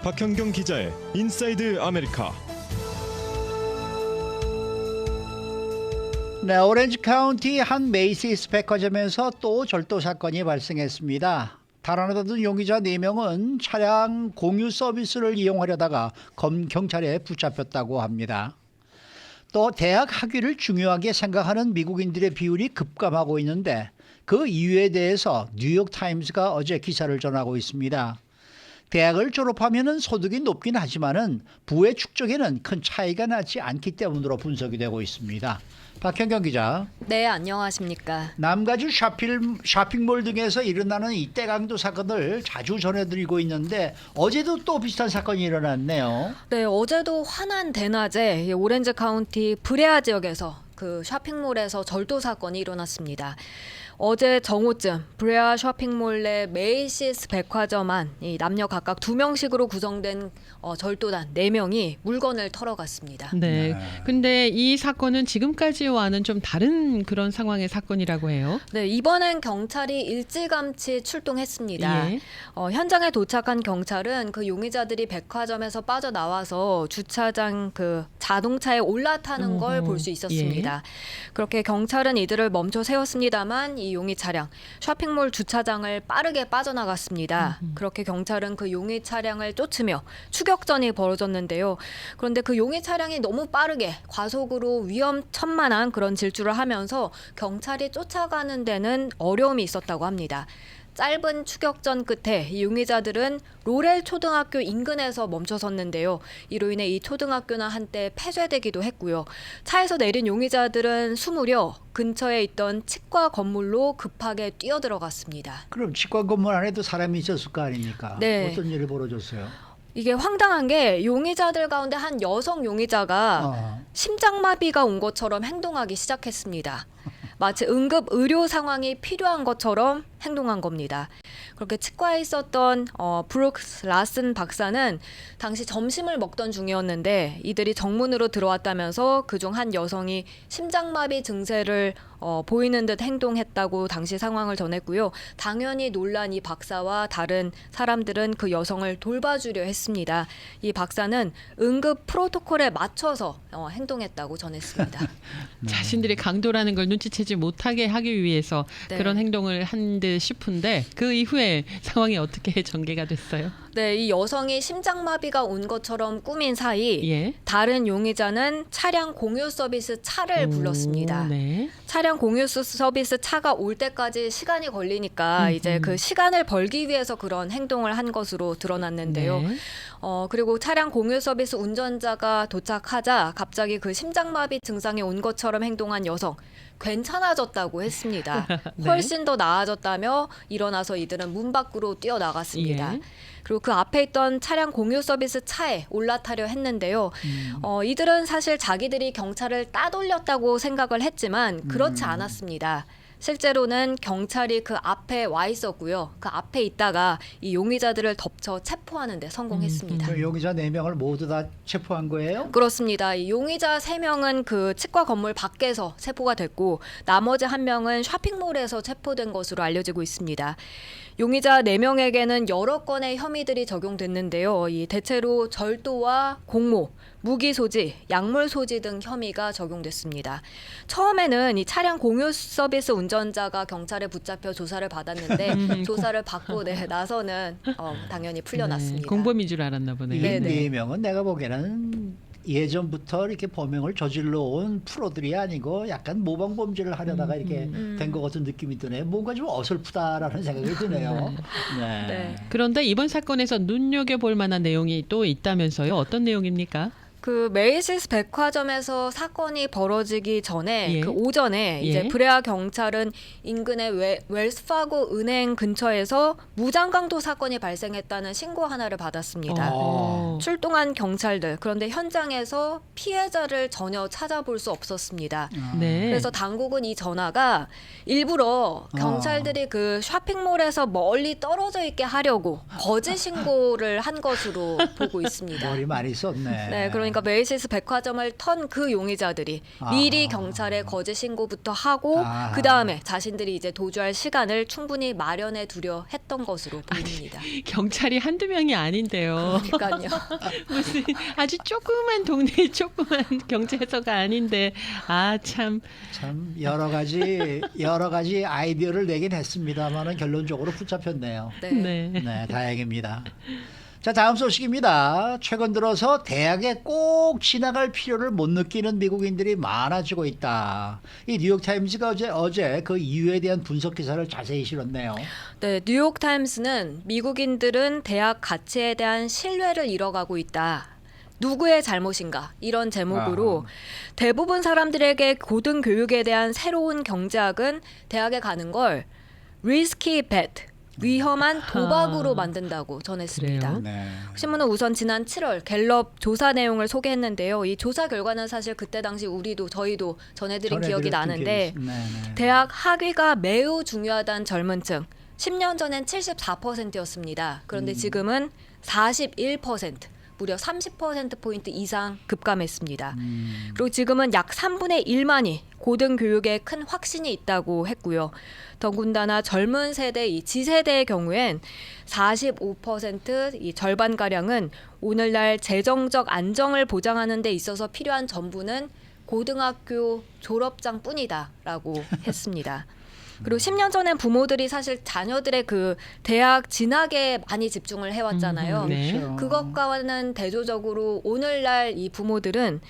박현경 기자의 인사이드 아메리카. 네, 오렌지 카운티 한 메이시스 백화점에서 또 절도 사건이 발생했습니다. 달아나던 용의자 4명은 차량 공유 서비스를 이용하려다가 경찰에 붙잡혔다고 합니다. 또 대학 학위를 중요하게 생각하는 미국인들의 비율이 급감하고 있는데 그 이유에 대해서 뉴욕타임스가 어제 기사를 전하고 있습니다. 대학을 졸업하면 소득이 높긴 하지만은 부의 축적에는 큰 차이가 나지 않기 때문으로 분석이 되고 있습니다. 박현경 기자. 네, 안녕하십니까. 남가주 쇼핑몰 등에서 일어나는 이 떼강도 사건을 자주 전해드리고 있는데 어제도 또 비슷한 사건이 일어났네요. 네, 어제도 환한 대낮에 이 오렌지 카운티 브레아 지역에서 그 쇼핑몰에서 절도 사건이 일어났습니다. 어제 정오쯤 브레아 쇼핑몰 내 메이시스 백화점 안 이 남녀 각각 2명씩으로 구성된 절도단 4명이 물건을 털어갔습니다. 네. 근데 이 사건은 지금까지와는 좀 다른 그런 상황의 사건이라고 해요. 네, 이번엔 경찰이 일찌감치 출동했습니다. 예. 현장에 도착한 경찰은 그 용의자들이 백화점에서 빠져나와서 주차장 그 자동차에 올라타는 걸 볼 수 있었습니다. 그렇게 경찰은 이들을 멈춰 세웠습니다만 이 용의 차량 쇼핑몰 주차장을 빠르게 빠져나갔습니다. 그렇게 경찰은 그 용의 차량을 쫓으며 추격전이 벌어졌는데요. 그런데 그 용의 차량이 너무 빠르게 과속으로 위험천만한 그런 질주를 하면서 경찰이 쫓아가는 데는 어려움이 있었다고 합니다. 짧은 추격전 끝에 이 용의자들은 로렐 초등학교 인근에서 멈춰섰는데요. 이로 인해 이 초등학교는 한때 폐쇄되기도 했고요. 차에서 내린 용의자들은 숨으려 근처에 있던 치과 건물로 급하게 뛰어들어갔습니다. 그럼 치과 건물 안에도 사람이 있었을 거 아닙니까? 네. 어떤 일이 벌어졌어요? 이게 황당한 게 용의자들 가운데 한 여성 용의자가 심장마비가 온 것처럼 행동하기 시작했습니다. 마치 응급 의료 상황이 필요한 것처럼 행동한 겁니다. 그렇게 치과에 있었던 브룩스 라슨 박사는 당시 점심을 먹던 중이었는데 이들이 정문으로 들어왔다면서 그중 한 여성이 심장마비 증세를 보이는 듯 행동했다고 당시 상황을 전했고요. 당연히 놀란 이 박사와 다른 사람들은 그 여성을 돌봐주려 했습니다. 이 박사는 응급 프로토콜에 맞춰서 행동했다고 전했습니다. 자신들이 강도라는 걸 눈치채지 못하게 하기 위해서 네. 그런 행동을 한 듯 싶은데 그 이후에 상황이 어떻게 전개가 됐어요? 네, 이 여성이 심장마비가 온 것처럼 꾸민 사이 예. 다른 용의자는 차량 공유 서비스 차를 불렀습니다. 네. 차량 공유 서비스 차가 올 때까지 시간이 걸리니까 이제 그 시간을 벌기 위해서 그런 행동을 한 것으로 드러났는데요. 네. 그리고 차량 공유 서비스 운전자가 도착하자 갑자기 그 심장마비 증상이 온 것처럼 행동한 여성 괜찮아졌다고 했습니다. 네. 훨씬 더 나아졌다며 일어나서 이들은 문 밖으로 뛰어나갔습니다. 예. 그리고 그 앞에 있던 차량 공유 서비스 차에 올라타려 했는데요. 이들은 사실 자기들이 경찰을 따돌렸다고 생각을 했지만 그렇지 않았습니다. 실제로는 경찰이 그 앞에 와 있었고요. 그 앞에 있다가 이 용의자들을 덮쳐 체포하는 데 성공했습니다. 그 용의자 4명을 모두 다 체포한 거예요? 그렇습니다. 이 용의자 3명은 그 치과 건물 밖에서 체포가 됐고 나머지 1명은 쇼핑몰에서 체포된 것으로 알려지고 있습니다. 용의자 4명에게는 여러 건의 혐의들이 적용됐는데요. 이 대체로 절도와 공모, 무기 소지, 약물 소지 등 혐의가 적용됐습니다. 처음에는 이 차량 공유 서비스 운전자가 경찰에 붙잡혀 조사를 받았는데 조사를 받고 나서는 당연히 풀려났습니다. 네, 공범인 줄 알았나 보네요. 이 네네. 4명은 내가 보기에는 예전부터 이렇게 범행을 저질러 온 프로들이 아니고 약간 모방 범죄를 하려다가 이렇게 된 것 같은 느낌이 드네요. 뭔가 좀 어설프다라는 생각이 드네요. 네. 네. 그런데 이번 사건에서 눈여겨볼 만한 내용이 또 있다면서요? 어떤 내용입니까? 그 메이시스 백화점에서 사건이 벌어지기 전에 예. 그 오전에 이제 예. 브레아 경찰은 인근의 웰스파고 은행 근처에서 무장강도 사건이 발생했다는 신고 하나를 받았습니다. 출동한 경찰들 그런데 현장에서 피해자를 전혀 찾아볼 수 없었습니다. 네. 그래서 당국은 이 전화가 일부러 경찰들이 그 쇼핑몰에서 멀리 떨어져 있게 하려고 거짓 신고를 한 것으로 보고 있습니다. 머리 많이 썼네. 네, 그러니까 그러니까 메이시스 백화점을 턴 그 용의자들이 미리 경찰에 거짓 신고부터 하고 그 다음에 자신들이 이제 도주할 시간을 충분히 마련해 두려 했던 것으로 보입니다. 경찰이 한두 명이 아닌데요. 그러니까요. 무슨 아주 조그만 동네 조그만 경찰서가 아닌데 참 여러 가지 아이디어를 내긴 했습니다만은 결론적으로 붙잡혔네요. 네. 네. 네, 다행입니다. 자, 다음 소식입니다. 최근 들어서 대학에 꼭 지나갈 필요를 못 느끼는 미국인들이 많아지고 있다. 이 뉴욕타임즈가 어제 그 이유에 대한 분석 기사를 자세히 실었네요. 네, 뉴욕타임스는 미국인들은 대학 가치에 대한 신뢰를 잃어가고 있다. 누구의 잘못인가? 이런 제목으로 대부분 사람들에게 고등교육에 대한 새로운 경제학은 대학에 가는 걸 risky bet, 위험한 도박으로 만든다고 전했습니다. 그래요? 네. 신문은 우선 지난 7월 갤럽 조사 내용을 소개했는데요. 이 조사 결과는 사실 그때 당시 저희도 전해드린 기억이 나는데 대학 학위가 매우 중요하다는 젊은 층 10년 전엔 74%였습니다. 그런데 지금은 41%, 무려 30%포인트 이상 급감했습니다. 그리고 지금은 약 3분의 1만이 고등교육에 큰 확신이 있다고 했고요. 더군다나 젊은 세대, 이 G세대의 경우엔 45%, 이 절반가량은 오늘날 재정적 안정을 보장하는 데 있어서 필요한 전부는 고등학교 졸업장뿐이다라고 했습니다. 그리고 10년 전엔 부모들이 사실 자녀들의 그 대학 진학에 많이 집중을 해왔잖아요. 네. 그렇죠. 그것과는 대조적으로 오늘날 이 부모들은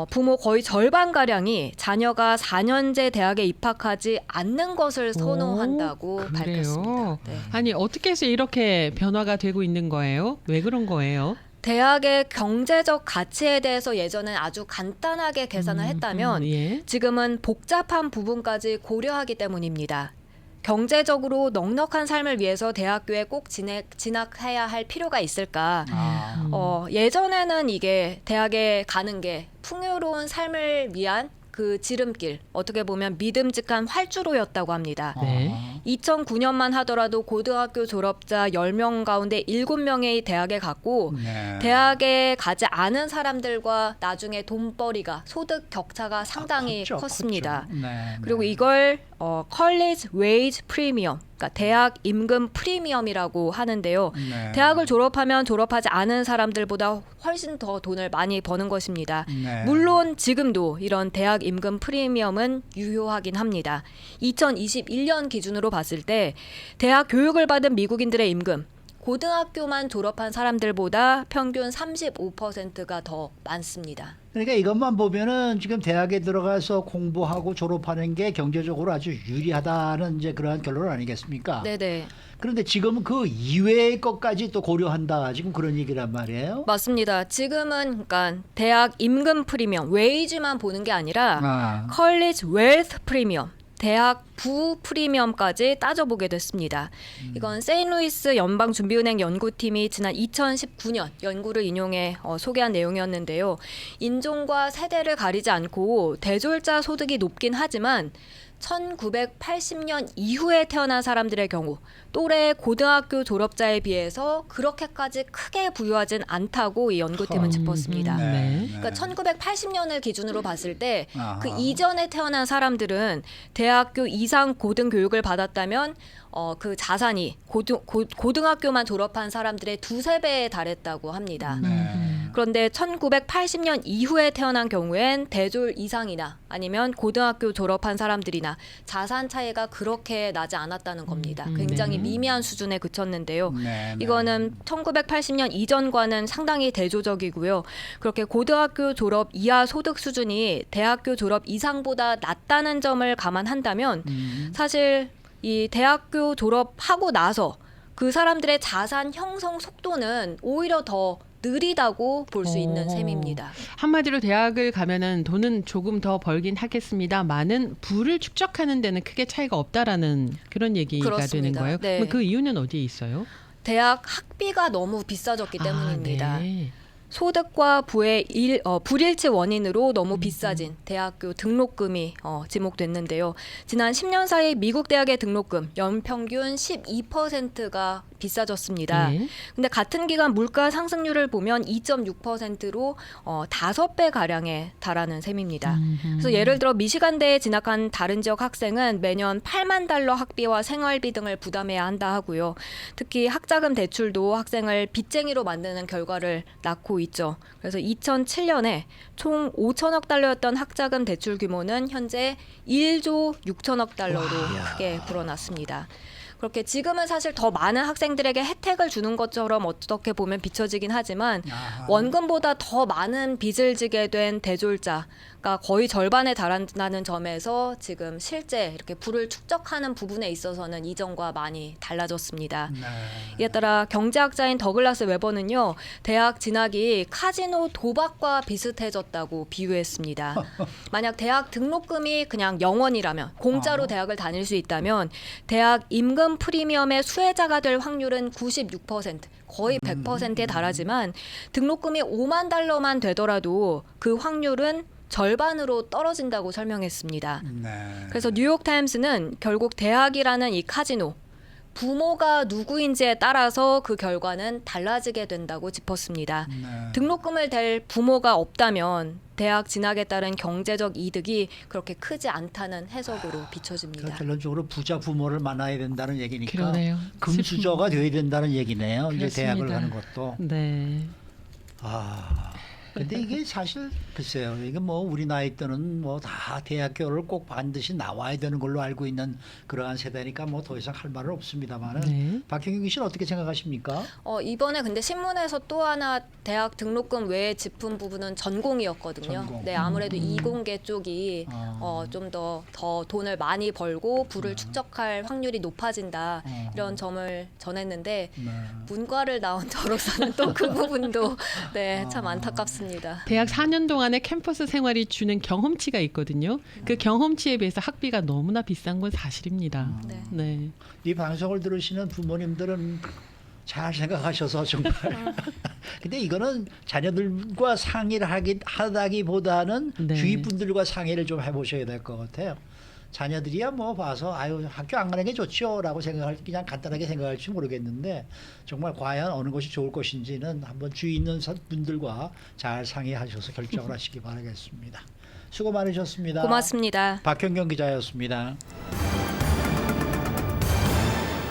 부모 거의 절반가량이 자녀가 4년제 대학에 입학하지 않는 것을 선호한다고 그래요? 밝혔습니다. 네. 아니 어떻게 해서 이렇게 변화가 되고 있는 거예요? 왜 그런 거예요? 대학의 경제적 가치에 대해서 예전엔 아주 간단하게 계산을 했다면 예. 지금은 복잡한 부분까지 고려하기 때문입니다. 경제적으로 넉넉한 삶을 위해서 대학교에 꼭 진학해야 할 필요가 있을까? 예전에는 이게 대학에 가는 게 풍요로운 삶을 위한 그 지름길, 어떻게 보면 믿음직한 활주로였다고 합니다. 네. 2009년만 하더라도 고등학교 졸업자 10명 가운데 7명이 대학에 갔고 대학에 가지 않은 사람들과 나중에 돈벌이가 소득 격차가 상당히 컸습니다. 그리고 이걸 college wage premium, 그러니까 대학 임금 프리미엄이라고 하는데요. 대학을 졸업하면 졸업하지 않은 사람들보다 훨씬 더 돈을 많이 버는 것입니다. 물론 지금도 이런 대학 임금 프리미엄은 유효하긴 합니다. 2021년 기준으로 봤을 때 대학 교육을 받은 미국인들의 임금, 고등학교만 졸업한 사람들보다 평균 35%가 더 많습니다. 그러니까 이것만 보면은 지금 대학에 들어가서 공부하고 졸업하는 게 경제적으로 아주 유리하다는 이제 그러한 결론 아니겠습니까? 네네. 그런데 지금은 그 이외의 것까지 또 고려한다. 지금 그런 얘기란 말이에요. 맞습니다. 지금은 그러니까 대학 임금 프리미엄, 웨이지만 보는 게 아니라 college wealth 프리미엄, 대학 부 프리미엄까지 따져보게 됐습니다. 이건 세인루이스 연방준비은행 연구팀이 지난 2019년 연구를 인용해 소개한 내용이었는데요. 인종과 세대를 가리지 않고 대졸자 소득이 높긴 하지만 1980년 이후에 태어난 사람들의 경우 또래 고등학교 졸업자에 비해서 그렇게까지 크게 부유하진 않다고 이 연구팀은 짚었습니다. 그러니까 1980년을 기준으로 봤을 때 그 이전에 태어난 사람들은 대학교 이상 고등교육을 받았다면 그 자산이 고등학교만 졸업한 사람들의 2~3배에 달했다고 합니다. 그런데 1980년 이후에 태어난 경우엔 대졸 이상이나 아니면 고등학교 졸업한 사람들이나 자산 차이가 그렇게 나지 않았다는 겁니다. 굉장히 미미한 수준에 그쳤는데요. 이거는 1980년 이전과는 상당히 대조적이고요. 그렇게 고등학교 졸업 이하 소득 수준이 대학교 졸업 이상보다 낮다는 점을 감안한다면 사실 이 대학교 졸업하고 나서 그 사람들의 자산 형성 속도는 오히려 더 느리다고 볼 수 있는 셈입니다. 한마디로 대학을 가면은 돈은 조금 더 벌긴 하겠습니다만은 부를 축적하는 데는 크게 차이가 없다라는 그런 얘기가 그렇습니다. 되는 거예요. 네. 그럼 그 이유는 어디에 있어요? 대학 학비가 너무 비싸졌기 때문입니다. 네. 소득과 부의 불일치 원인으로 너무 비싸진 대학교 등록금이 지목됐는데요. 지난 10년 사이 미국 대학의 등록금 연평균 12%가 비싸졌습니다. 예. 근데 같은 기간 물가 상승률을 보면 2.6%로 5배 가량에 달하는 셈입니다. 그래서 예를 들어 미시간대에 진학한 다른 지역 학생은 매년 8만 달러 학비와 생활비 등을 부담해야 한다 하고요. 특히 학자금 대출도 학생을 빚쟁이로 만드는 결과를 낳고 있죠. 그래서 2007년에 총 5천억 달러였던 학자금 대출 규모는 현재 1조 6천억 달러로 크게 불어났습니다. 그렇게 지금은 사실 더 많은 학생들에게 혜택을 주는 것처럼 어떻게 보면 비춰지긴 하지만 원금보다 더 많은 빚을 지게 된 대졸자가 거의 절반에 달한다는 점에서 지금 실제 이렇게 부를 축적하는 부분에 있어서는 이전과 많이 달라졌습니다. 이에 따라 경제학자인 더글라스 웨버는요, 대학 진학이 카지노 도박과 비슷해졌다고 비유했습니다. 만약 대학 등록금이 그냥 0원이라면 공짜로 대학을 다닐 수 있다면 대학 임금 프리미엄의 수혜자가 될 확률은 96%, 거의 100%에 달하지만 등록금이 5만 달러만 되더라도 그 확률은 절반으로 떨어진다고 설명했습니다. 그래서 뉴욕타임스는 결국 대학이라는 이 카지노, 부모가 누구인지에 따라서 그 결과는 달라지게 된다고 짚었습니다. 등록금을 댈 부모가 없다면 대학 진학에 따른 경제적 이득이 그렇게 크지 않다는 해석으로 비춰집니다. 그러니까 결론적으로 부자 부모를 만나야 된다는 얘기니까 그러네요. 금수저가 돼야 된다는 얘기네요. 그렇습니다. 이제 대학을 가는 것도. 네. 근데 이게 사실 글쎄요. 이게 뭐 우리 나이 때는 뭐 다 대학교를 꼭 반드시 나와야 되는 걸로 알고 있는 그러한 세대니까 뭐 더 이상 할 말은 없습니다만은 네. 박형경 씨는 어떻게 생각하십니까? 이번에 근데 신문에서 또 하나 대학 등록금 외에 짚은 부분은 전공이었거든요. 전공. 네, 아무래도 이공계 쪽이 좀 더 돈을 많이 벌고 부를 축적할 확률이 높아진다 이런 점을 전했는데 문과를 나온 저로서는 또 그 부분도 네, 참 안타깝습니다. 대학 4년 동안의 캠퍼스 생활이 주는 경험치가 있거든요. 그 경험치에 비해서 학비가 너무나 비싼 건 사실입니다. 네. 네. 이 방송을 들으시는 부모님들은 잘 생각하셔서 정말. 근데 이거는 자녀들과 상의를 하다기보다는 네. 주위 분들과 상의를 좀 해보셔야 될 것 같아요. 자녀들이야 뭐 봐서 아유 학교 안 가는 게 좋지요라고 생각할 그냥 간단하게 생각할지 모르겠는데 정말 과연 어느 것이 좋을 것인지는 한번 주위 있는 분들과 잘 상의하셔서 결정을 하시기 바라겠습니다. 수고 많으셨습니다. 고맙습니다. 박형경 기자였습니다.